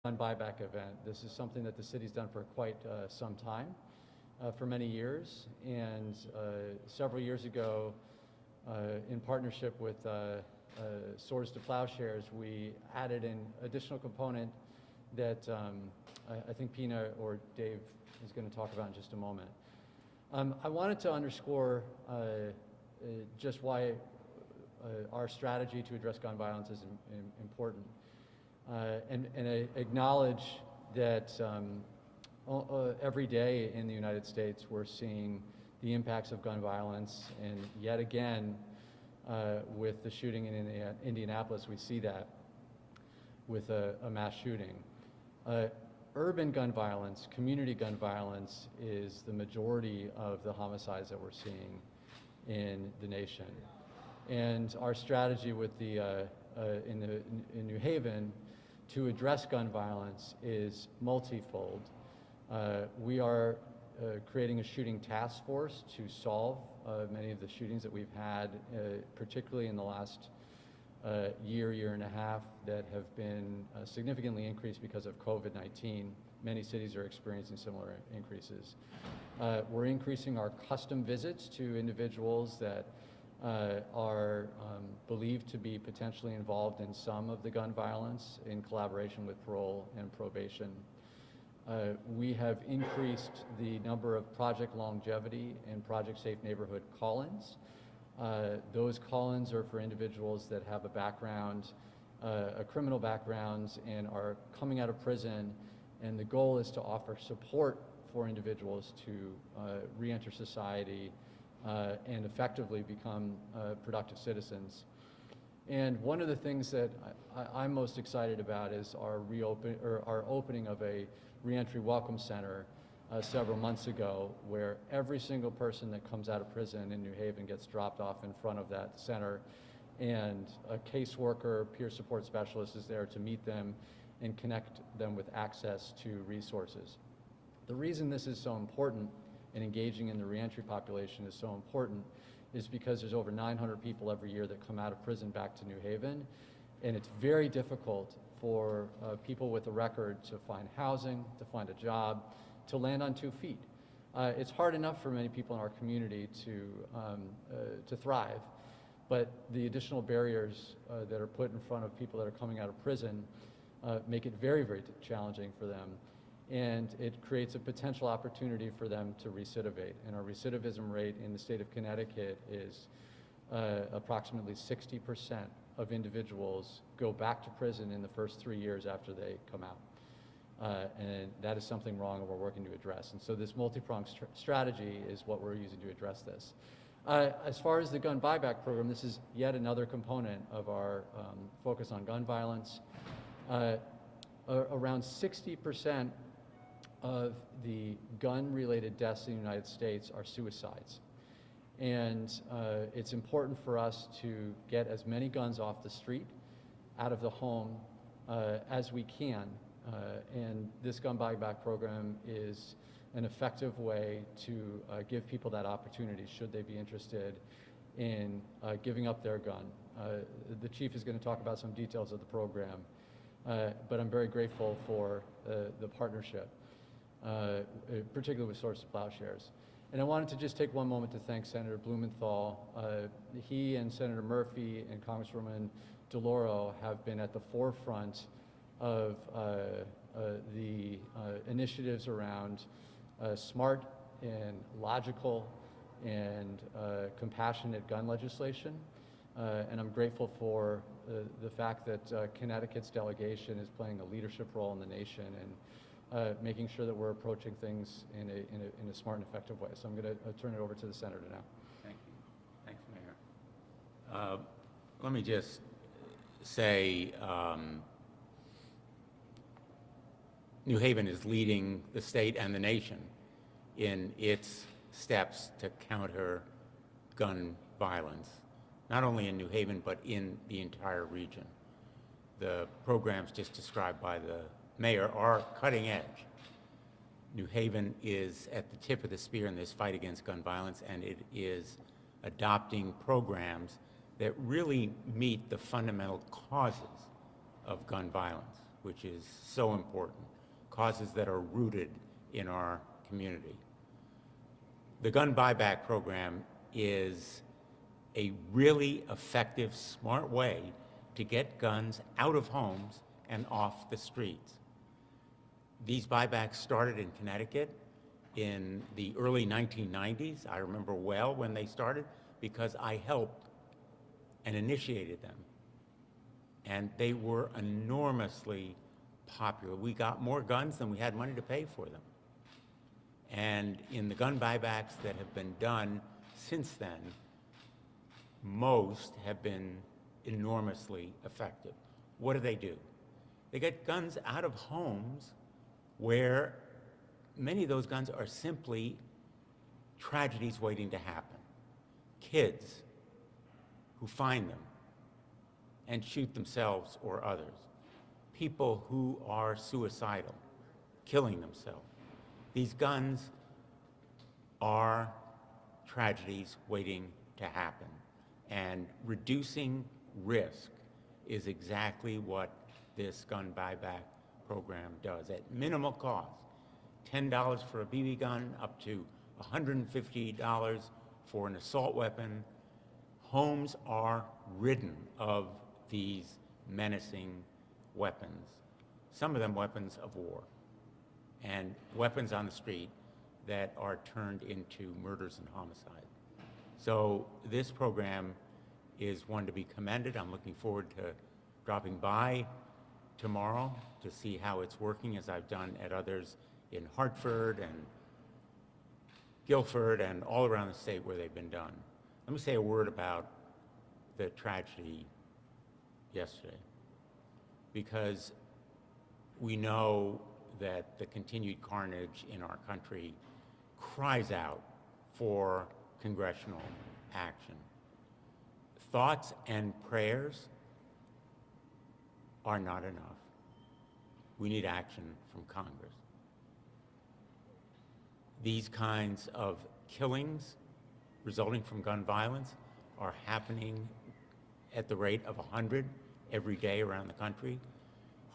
gun buyback event. This is something that the city's done for quite some time, for many years. And several years ago, in partnership with Swords to Plowshares, we added an additional component that I think Pina or Dave is going to talk about in just a moment. I wanted to underscore just why our strategy to address gun violence is important. And I acknowledge that every day in the United States we're seeing the impacts of gun violence, and yet again with the shooting in Indianapolis we see that with a mass shooting. Urban gun violence, community gun violence is the majority of the homicides that we're seeing in the nation. And our strategy with the in New Haven to address gun violence is multifold. We are creating a shooting task force to solve many of the shootings that we've had, particularly in the last year and a half, that have been significantly increased because of COVID-19. Many cities are experiencing similar increases. We're increasing our custom visits to individuals that are believed to be potentially involved in some of the gun violence in collaboration with parole and probation. We have increased the number of Project Longevity and Project Safe Neighborhood call-ins. Those call-ins are for individuals that have a background, a criminal background, and are coming out of prison, and the goal is to offer support for individuals to re-enter society and effectively become productive citizens. And one of the things that I'm most excited about is our opening of a reentry welcome center several months ago, where every single person that comes out of prison in New Haven gets dropped off in front of that center, and a caseworker, peer support specialist is there to meet them and connect them with access to resources. The reason this is so important and engaging in the reentry population is so important is because there's over 900 people every year that come out of prison back to New Haven, and it's very difficult for people with a record to find housing, to find a job, to land on 2 feet. It's hard enough for many people in our community to thrive, but the additional barriers that are put in front of people that are coming out of prison make it very, very challenging for them. And it creates a potential opportunity for them to recidivate. And our recidivism rate in the state of Connecticut is approximately 60% of individuals go back to prison in the first 3 years after they come out. And that is something wrong, and we're working to address. And so this multi-pronged strategy is what we're using to address this. As far as the gun buyback program, this is yet another component of our focus on gun violence. Around 60% of the gun-related deaths in the United States are suicides. And it's important for us to get as many guns off the street, out of the home, as we can. And this gun buyback program is an effective way to give people that opportunity, should they be interested in giving up their gun. The chief is going to talk about some details of the program, but I'm very grateful for the partnership, particularly with Swords to Plowshares. And I wanted to just take one moment to thank Senator Blumenthal. He and Senator Murphy and Congresswoman DeLauro have been at the forefront of the initiatives around smart and logical and compassionate gun legislation. And I'm grateful for the fact that Connecticut's delegation is playing a leadership role in the nation and making sure that we're approaching things in a smart and effective way. So I'm going to turn it over to the senator now. Thank you. Thanks, Mayor. Let me just say New Haven is leading the state and the nation in its steps to counter gun violence, not only in New Haven, but in the entire region. The programs just described by the mayor are cutting edge. New Haven is at the tip of the spear in this fight against gun violence, and it is adopting programs that really meet the fundamental causes of gun violence, which is so important, causes that are rooted in our community. The gun buyback program is a really effective, smart way to get guns out of homes and off the streets. These buybacks started in Connecticut in the early 1990s. I remember well when they started because I helped and initiated them. And they were enormously popular. We got more guns than we had money to pay for them. And in the gun buybacks that have been done since then, most have been enormously effective. What do? They get guns out of homes where many of those guns are simply tragedies waiting to happen. Kids who find them and shoot themselves or others. People who are suicidal, killing themselves. These guns are tragedies waiting to happen. And reducing risk is exactly what this gun buyback program does. At minimal cost, $10 for a BB gun, up to $150 for an assault weapon. Homes are ridden of these menacing weapons, some of them weapons of war, and weapons on the street that are turned into murders and homicide. So this program is one to be commended. I'm looking forward to dropping by tomorrow to see how it's working, as I've done at others in Hartford and Guilford and all around the state where they've been done. Let me say a word about the tragedy yesterday, because we know that the continued carnage in our country cries out for congressional action. Thoughts and prayers are not enough. We need action from Congress. These kinds of killings resulting from gun violence are happening at the rate of 100 every day around the country.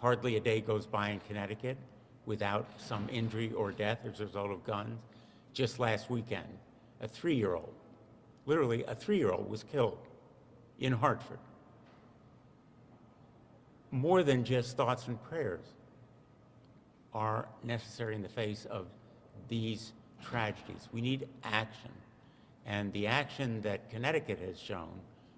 Hardly a day goes by in Connecticut without some injury or death as a result of guns. Just last weekend, a 3-year-old, literally a 3-year-old, was killed in Hartford. More than just thoughts and prayers are necessary in the face of these tragedies. We need action. And the action that Connecticut has shown,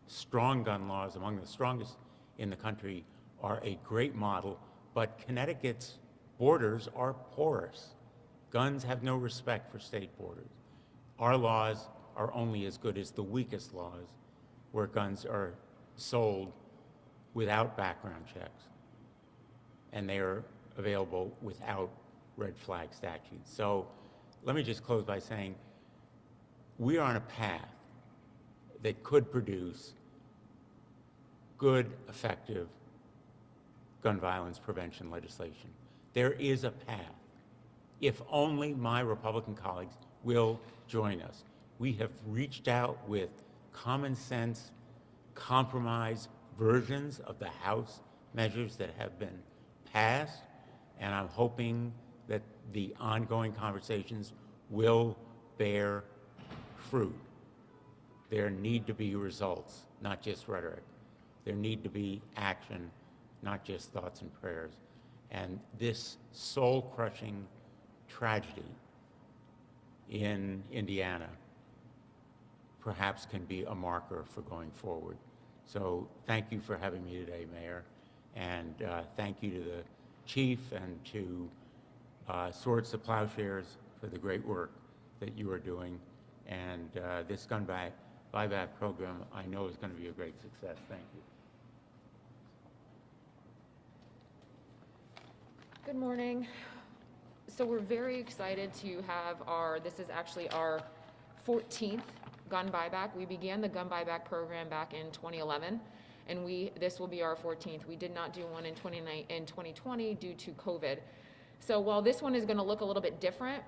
strong gun laws, among the strongest in the country, are a great model, but Connecticut's borders are porous. Guns have no respect for state borders. Our laws are only as good as the weakest laws, where guns are sold without background checks, and they are available without red flag statutes. So let me just close by saying we are on a path that could produce good, effective gun violence prevention legislation. There is a path. If only my Republican colleagues will join us. We have reached out with common sense, compromise versions of the House measures that have been passed, and I'm hoping that the ongoing conversations will bear fruit. There need to be results, not just rhetoric. There need to be action, not just thoughts and prayers. And this soul-crushing tragedy in Indiana perhaps can be a marker for going forward. So thank you for having me today, Mayor, and thank you to the Chief and to Swords to Plowshares for the great work that you are doing. And this gun buyback program, I know, is going to be a great success. Thank you. Good morning. So we're very excited to have this is actually our 14th gun buyback. We began the gun buyback program back in 2011, and this will be our 14th. We did not do one in 2020 due to COVID. So while this one is going to look a little bit different,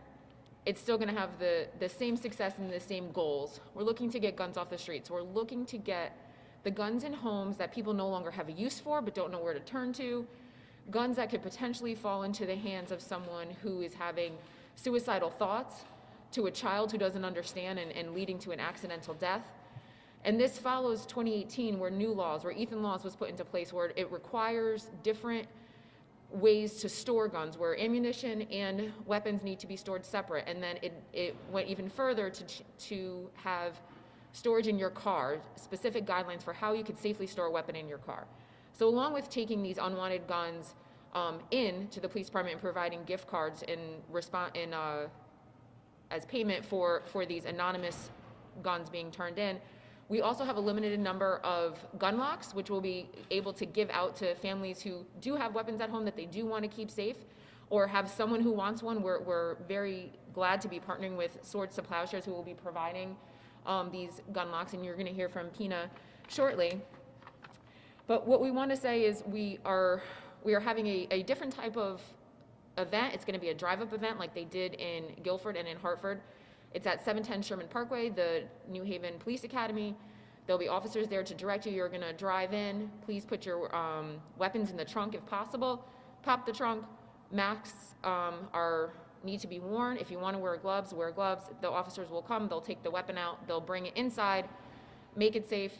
it's still going to have the same success and the same goals. We're looking to get guns off the streets. We're looking to get the guns in homes that people no longer have a use for but don't know where to turn to. guns that could potentially fall into the hands of someone who is having suicidal thoughts, to a child who doesn't understand and leading to an accidental death. And this follows 2018, where Ethan laws was put into place, where it requires different ways to store guns, where ammunition and weapons need to be stored separate. And then it went even further to have storage in your car, specific guidelines for how you could safely store a weapon in your car. So along with taking these unwanted guns in to the police department and providing gift cards as payment for these anonymous guns being turned in, we also have a limited number of gun locks, which we'll be able to give out to families who do have weapons at home that they do want to keep safe, or have someone who wants one. We're very glad to be partnering with Swords to Plowshares, who will be providing these gun locks, and you're going to hear from Pina shortly. But what we want to say is we are having a different type of event. It's going to be a drive-up event like they did in Guilford and in Hartford. It's at 710 Sherman Parkway, the New Haven Police Academy. There'll be officers there to direct you. You're going to drive in. Please put your weapons in the trunk if possible. Pop the trunk. Masks need to be worn. If you want to wear gloves, wear gloves. The officers will come. They'll take the weapon out. They'll bring it inside, make it safe,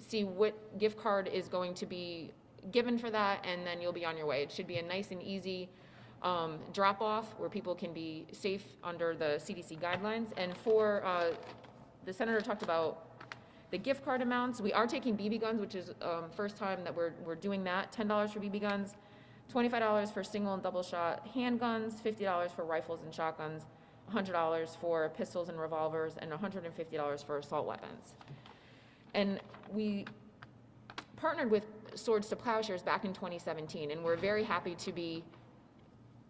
see what gift card is going to be given for that, and then you'll be on your way. It should be a nice and easy drop-off where people can be safe under the CDC guidelines. And for the senator talked about the gift card amounts. We are taking BB guns, which is first time that we're doing that. $10 for BB guns, $25 for single and double shot handguns, $50 for rifles and shotguns, $100 for pistols and revolvers, and $150 for assault weapons. And we partnered with Swords to Plowshares back in 2017, and we're very happy to be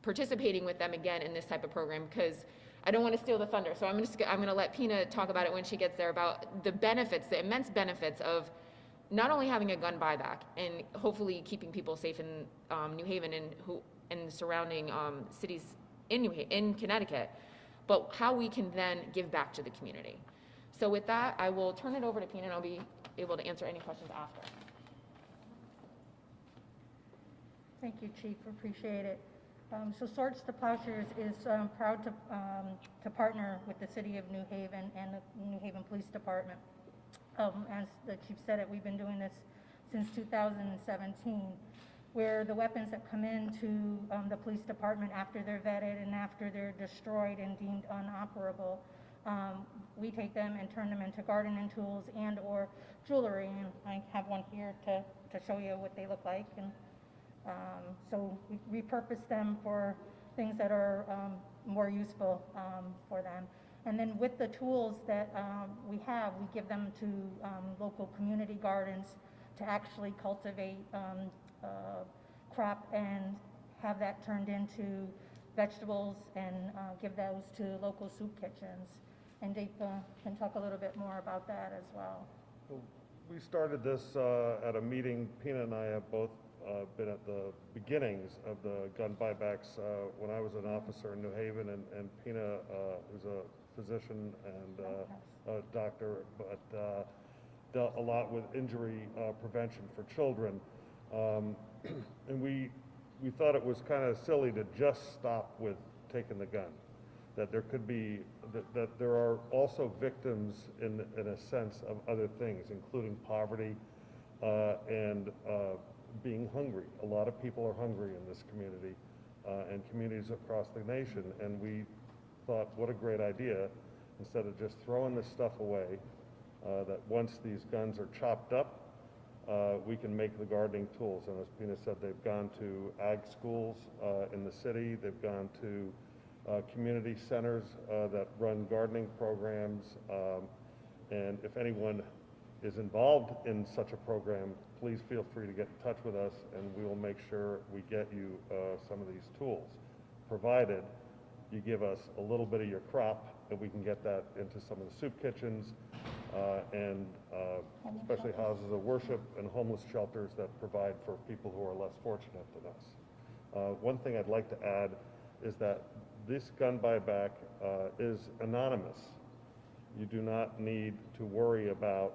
participating with them again in this type of program, because I don't want to steal the thunder. So I'm going to let Pina talk about it when she gets there, about the benefits, the immense benefits of not only having a gun buyback and hopefully keeping people safe in New Haven and the surrounding cities in Connecticut, but how we can then give back to the community. So with that, I will turn it over to Pina, and I'll be able to answer any questions after. Thank you, Chief. Appreciate it. So Swords to Plowshares is proud to partner with the City of New Haven and the New Haven Police Department. As the Chief said it, we've been doing this since 2017, where the weapons that come into the police department after they're vetted and after they're destroyed and deemed unoperable, we take them and turn them into gardening tools and or jewelry. And I have one here to show you what they look like. And so we repurpose them for things that are more useful for them. And then with the tools that we give them to local community gardens to actually cultivate crop and have that turned into vegetables and give those to local soup kitchens. And Dave can talk a little bit more about that as well. We started this at a meeting. Pina and I have both been at the beginnings of the gun buybacks when I was an officer in New Haven, and Pina is a physician and a doctor, but dealt a lot with injury prevention for children. And we thought it was kind of silly to just stop with taking the gun, that there could be, that there are also victims in a sense of other things, including poverty and being hungry. A lot of people are hungry in this community and communities across the nation, and we thought, what a great idea, instead of just throwing this stuff away, that once these guns are chopped up, we can make the gardening tools. And as Pina said, they've gone to ag schools in the city, they've gone to community centers that run gardening programs, and if anyone is involved in such a program, please feel free to get in touch with us, and we will make sure we get you some of these tools, provided you give us a little bit of your crop, and we can get that into some of the soup kitchens and especially houses of worship and homeless shelters that provide for people who are less fortunate than us. One thing I'd like to add is that this gun buyback is anonymous. You do not need to worry about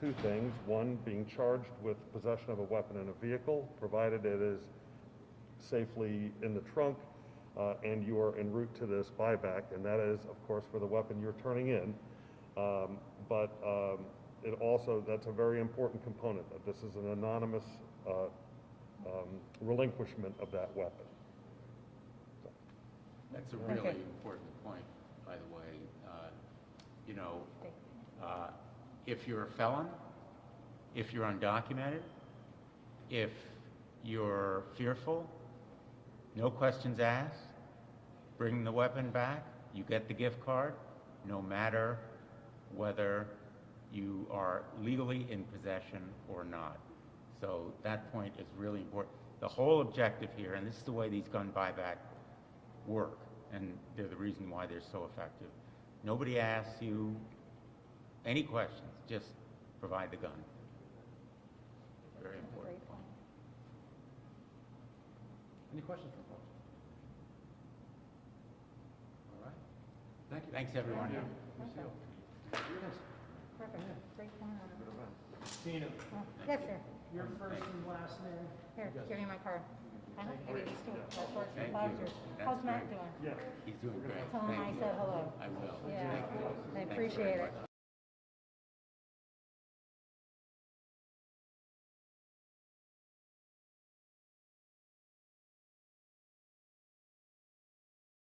two things. One, being charged with possession of a weapon in a vehicle, provided it is safely in the trunk, and you are en route to this buyback, and that is, of course, for the weapon you're turning in. But it also, that's a very important component, that this is an anonymous relinquishment of that weapon. That's a really Okay. important point, by the way. You know, if you're a felon, if you're undocumented, if you're fearful, no questions asked, bring the weapon back, you get the gift card, no matter whether you are legally in possession or not. So that point is really important. The whole objective here, and this is the way these gun buyback work, and they're the reason why they're so effective. Nobody asks you any questions, just provide the gun. Very important point. Any questions from folks? All right. Thank you. Thanks, everyone. Perfect, great plan. Tina, Yes, sir. your first and last name? Here, give me my card. Give me these two. That's Swords to Thank you. Plowshares. That's How's Matt great. doing? He's doing great. Tell him I said hello. I will. Yeah, Thank you. I appreciate it.